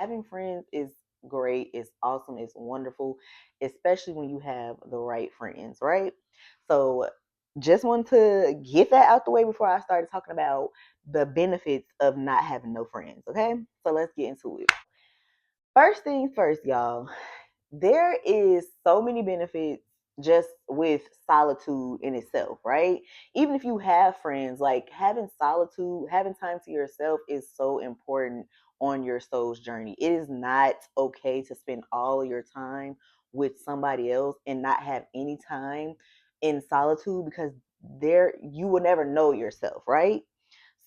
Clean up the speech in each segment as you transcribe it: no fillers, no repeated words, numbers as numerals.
having friends is great, it's awesome, it's wonderful, especially when you have the right friends, right? So just want to get that out the way before I started talking about the benefits of not having no friends, okay? So let's get into it. First things first, y'all. There is so many benefits just with solitude in itself, right? Even if you have friends, like having solitude, having time to yourself is so important on your soul's journey. It is not okay to spend all of your time with somebody else and not have any time in solitude because there you will never know yourself, right?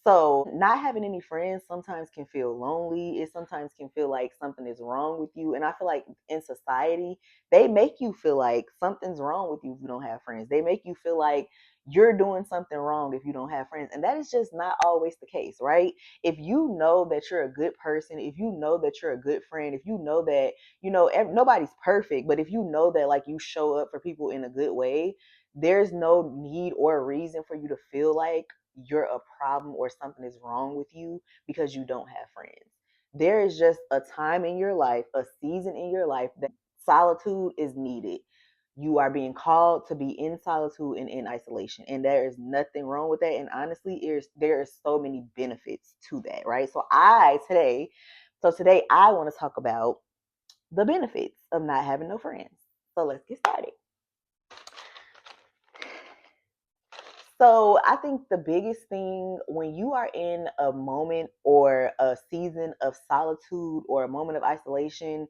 So, not having any friends sometimes can feel lonely. It sometimes can feel like something is wrong with you. And I feel like in society, they make you feel like something's wrong with you if you don't have friends. They make you feel like you're doing something wrong if you don't have friends. And that is just not always the case, right? If you know that you're a good person, if you know that you're a good friend, if you know that, nobody's perfect, but if you know that like you show up for people in a good way, there's no need or reason for you to feel like you're a problem or something is wrong with you because you don't have friends. There is just a time in your life, a season in your life that solitude is needed. You are being called to be in solitude and in isolation, and there is nothing wrong with that. And honestly, there is so many benefits to that, right? So today I want to talk about the benefits of not having no friends. So let's get started. So I think the biggest thing when you are in a moment or a season of solitude or a moment of isolation,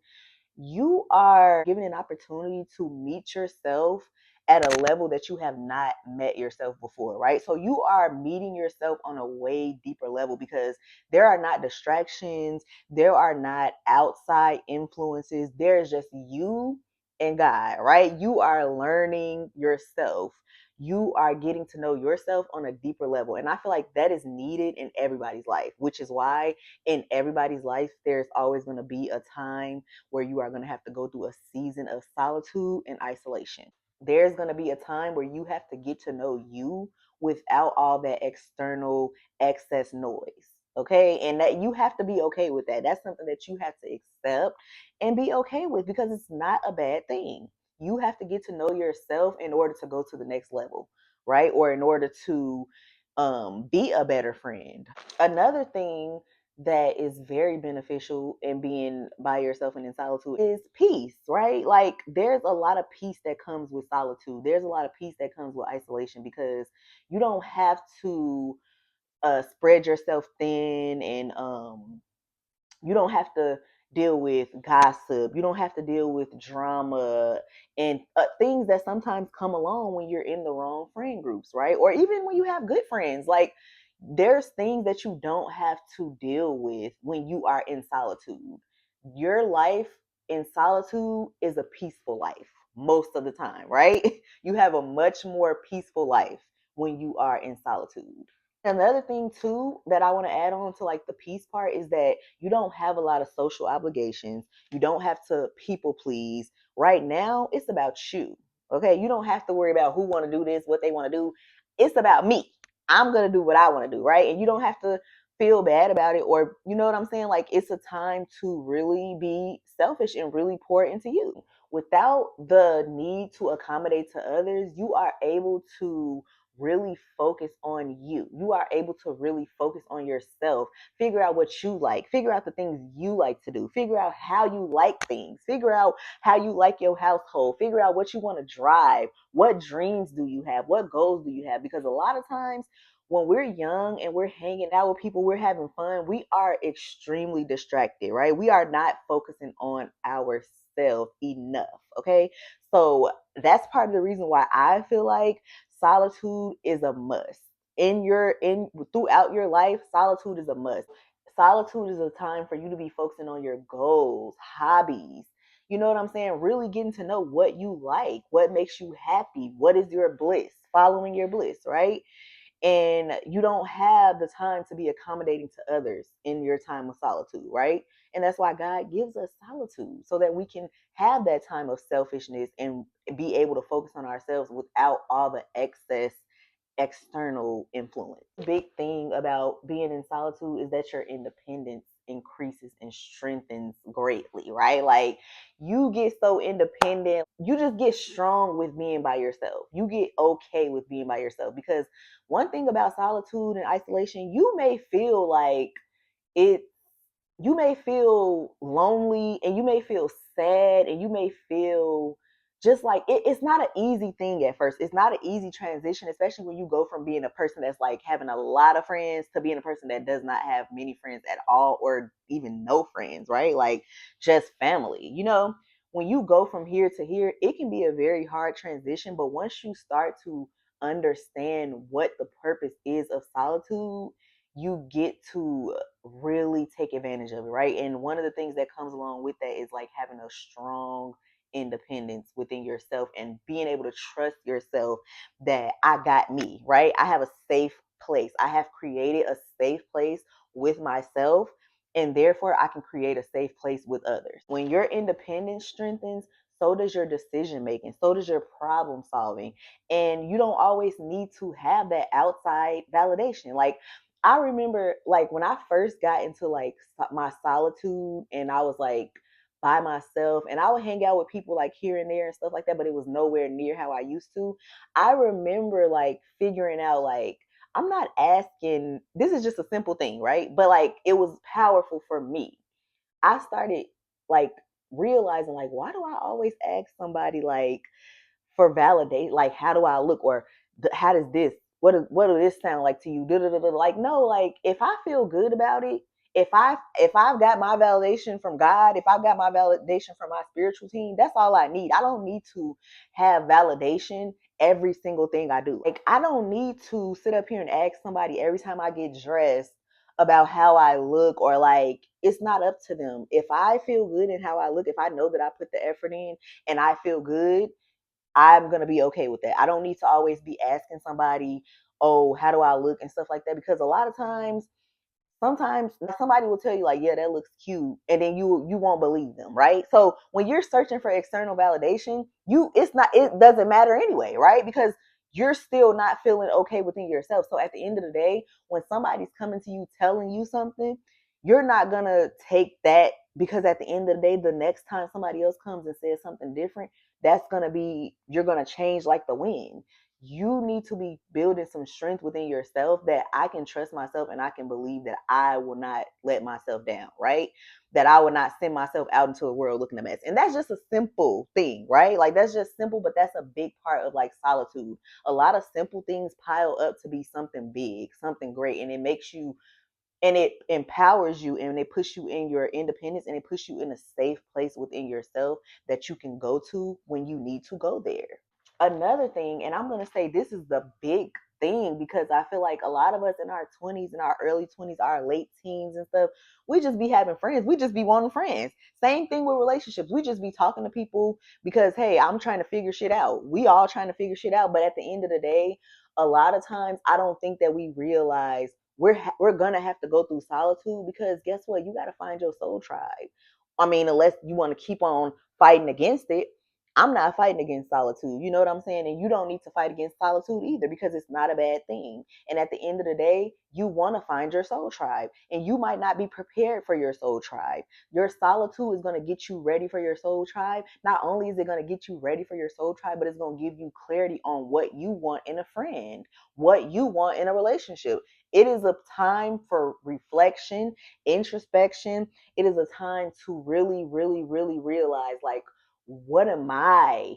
you are given an opportunity to meet yourself at a level that you have not met yourself before, right? So you are meeting yourself on a way deeper level because there are not distractions, there are not outside influences, there's just you and God, right? You are learning yourself. You are getting to know yourself on a deeper level. And I feel like that is needed in everybody's life, which is why in everybody's life, there's always going to be a time where you are going to have to go through a season of solitude and isolation. There's going to be a time where you have to get to know you without all that external excess noise. Okay. And that you have to be okay with that. That's something that you have to accept and be okay with because it's not a bad thing. You have to get to know yourself in order to go to the next level, right? Or in order to be a better friend. Another thing that is very beneficial in being by yourself and in solitude is peace, right? Like there's a lot of peace that comes with solitude. There's a lot of peace that comes with isolation because you don't have to spread yourself thin and you don't have to deal with gossip. You don't have to deal with drama and things that sometimes come along when you're in the wrong friend groups, right? Or even when you have good friends. Like there's things that you don't have to deal with when you are in solitude. Your life in solitude is a peaceful life most of the time, right? You have a much more peaceful life when you are in solitude. Another thing too that I want to add on to like the peace part is that you don't have a lot of social obligations. You don't have to people please. Right now, it's about you. Okay, you don't have to worry about who want to do this, what they want to do. It's about me. I'm going to do what I want to do, right? And you don't have to feel bad about it or you know what I'm saying? Like it's a time to really be selfish and really pour into you. Without the need to accommodate to others, you are able to really focus on you. You are able to really focus on yourself. Figure out what you like. Figure out the things you like to do. Figure out how you like things. Figure out how you like your household. Figure out what you want to drive. What dreams do you have? What goals do you have? Because a lot of times when we're young and we're hanging out with people, we're having fun, we are extremely distracted, right? We are not focusing on ourselves enough. Okay. So that's part of the reason why I feel like solitude is a must in throughout your life. Solitude is a must. Solitude is a time for you to be focusing on your goals, hobbies, you know what I'm saying, really getting to know what you like, what makes you happy, what is your bliss, following your bliss, right? And you don't have the time to be accommodating to others in your time of solitude, right? And that's why God gives us solitude so that we can have that time of selfishness and be able to focus on ourselves without all the excess external influence. Big thing about being in solitude is that your independence increases and strengthens greatly, right? Like you get so independent, you just get strong with being by yourself. You get okay with being by yourself because one thing about solitude and isolation, you may feel like it you may feel lonely and you may feel sad and you may feel just like it's not an easy thing at first. It's not an easy transition, especially when you go from being a person that's like having a lot of friends to being a person that does not have many friends at all or even no friends, right? Like just family. When you go from here to here, it can be a very hard transition. But once you start to understand what the purpose is of solitude, you get to really take advantage of it, right? And one of the things that comes along with that is like having a strong independence within yourself and being able to trust yourself that I got me, right? I have a safe place. I have created a safe place with myself, and therefore I can create a safe place with others. When your independence strengthens, so does your decision making, so does your problem solving. And you don't always need to have that outside validation. Like I remember like when I first got into like my solitude and I was like by myself and I would hang out with people like here and there and stuff like that, but it was nowhere near how I used to. I remember like figuring out like I'm not asking, this is just a simple thing, right? But like it was powerful for me. I started like realizing like why do I always ask somebody like for validate, like how do I look or how does this what do this sound like to you? Like no, like if I feel good about it, if I've got my validation from God, if I've got my validation from my spiritual team, that's all I need. I don't need to have validation every single thing I do. Like I don't need to sit up here and ask somebody every time I get dressed about how I look or like it's not up to them. If I feel good in how I look, if I know that I put the effort in and I feel good, I'm gonna be okay with that. I don't need to always be asking somebody, oh, how do I look and stuff like that. Because a lot of times sometimes somebody will tell you like, yeah, that looks cute, and then you won't believe them, right? So when you're searching for external validation, it doesn't matter anyway, right? Because you're still not feeling okay within yourself. So at the end of the day, when somebody's coming to you telling you something, you're not gonna take that, because at the end of the day, the next time somebody else comes and says something different, that's gonna be, you're gonna change like the wind. You need to be building some strength within yourself that I can trust myself and I can believe that I will not let myself down, right? That I will not send myself out into a world looking a mess. And that's just a simple thing, right? Like that's just simple, but that's a big part of like solitude. A lot of simple things pile up to be something big, something great, and it makes you, and it empowers you, and it puts you in your independence, and it puts you in a safe place within yourself that you can go to when you need to go there. Another thing, and I'm going to say this is the big thing, because I feel like a lot of us in our 20s, in our early 20s, our late teens and stuff, we just be having friends. We just be wanting friends. Same thing with relationships. We just be talking to people because, hey, I'm trying to figure shit out. We all trying to figure shit out. But at the end of the day, a lot of times I don't think that we realize we're going to have to go through solitude, because guess what? You got to find your soul tribe. I mean, unless you want to keep on fighting against it, I'm not fighting against solitude. You know what I'm saying? And you don't need to fight against solitude either, because it's not a bad thing. And at the end of the day, you want to find your soul tribe. And you might not be prepared for your soul tribe. Your solitude is going to get you ready for your soul tribe. Not only is it going to get you ready for your soul tribe, but it's going to give you clarity on what you want in a friend, what you want in a relationship. It is a time for reflection, introspection. It is a time to really, really, really realize like, what am I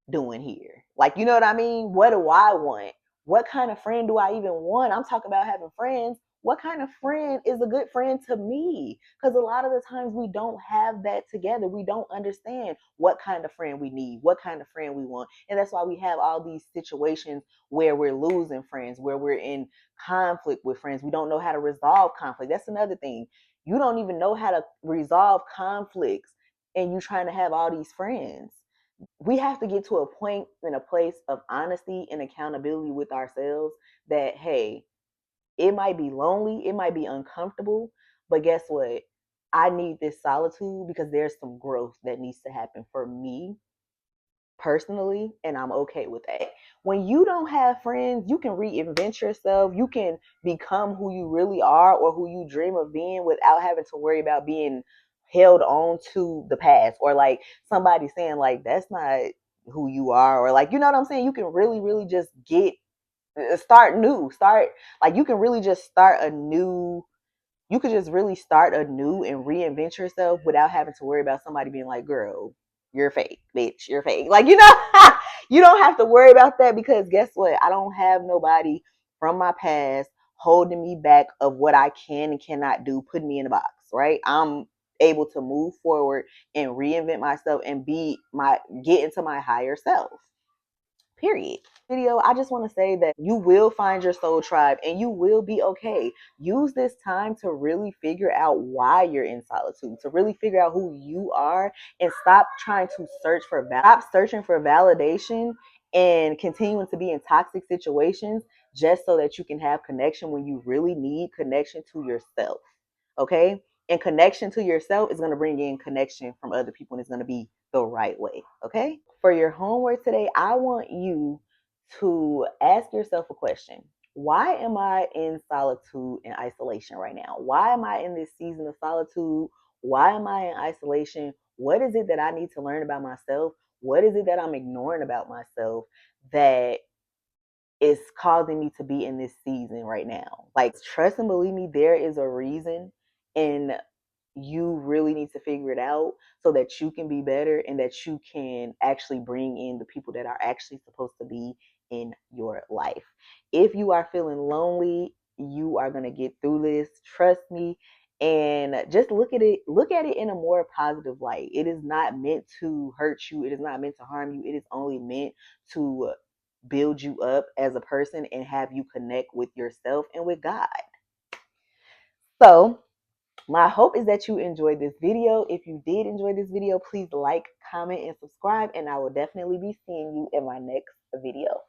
doing here? Like, you know what I mean? What do I want? What kind of friend do I even want? I'm talking about having friends. What kind of friend is a good friend to me? Because a lot of the times we don't have that together. We don't understand what kind of friend we need, what kind of friend we want. And that's why we have all these situations where we're losing friends, where we're in conflict with friends. We don't know how to resolve conflict. That's another thing. You don't even know how to resolve conflicts, and you trying to have all these friends. We have to get to a point in a place of honesty and accountability with ourselves that, hey, it might be lonely, it might be uncomfortable, but guess what? I need this solitude because there's some growth that needs to happen for me personally, and I'm okay with that. When you don't have friends, you can reinvent yourself. You can become who you really are or who you dream of being without having to worry about being held on to the past or like somebody saying like that's not who you are or like you know what I'm saying. You can really just get start new. Start like you can really just start a new you could just really start anew and reinvent yourself without having to worry about somebody being like, girl, you're fake, bitch, you're fake. Like, you know, you don't have to worry about that because guess what? I don't have nobody from my past holding me back of what I can and cannot do, putting me in a box, right? I'm able to move forward and reinvent myself and get into my higher self. Period. Video, I just want to say that you will find your soul tribe and you will be okay. Use this time to really figure out why you're in solitude, to really figure out who you are and stop trying to stop searching for validation and continuing to be in toxic situations just so that you can have connection when you really need connection to yourself. Okay? And connection to yourself is going to bring in connection from other people and it's going to be the right way. Okay? For your homework today, I want you to ask yourself a question. Why am I in solitude and isolation right now? Why am I in this season of solitude? Why am I in isolation? What is it that I need to learn about myself? What is it that I'm ignoring about myself that is causing me to be in this season right now? Like, trust and believe me, there is a reason. And you really need to figure it out so that you can be better and that you can actually bring in the people that are actually supposed to be in your life. If you are feeling lonely, you are going to get through this. Trust me. And just look at it in a more positive light. It is not meant to hurt you. It is not meant to harm you. It is only meant to build you up as a person and have you connect with yourself and with God. So, my hope is that you enjoyed this video. If you did enjoy this video, please like, comment, and subscribe, and I will definitely be seeing you in my next video.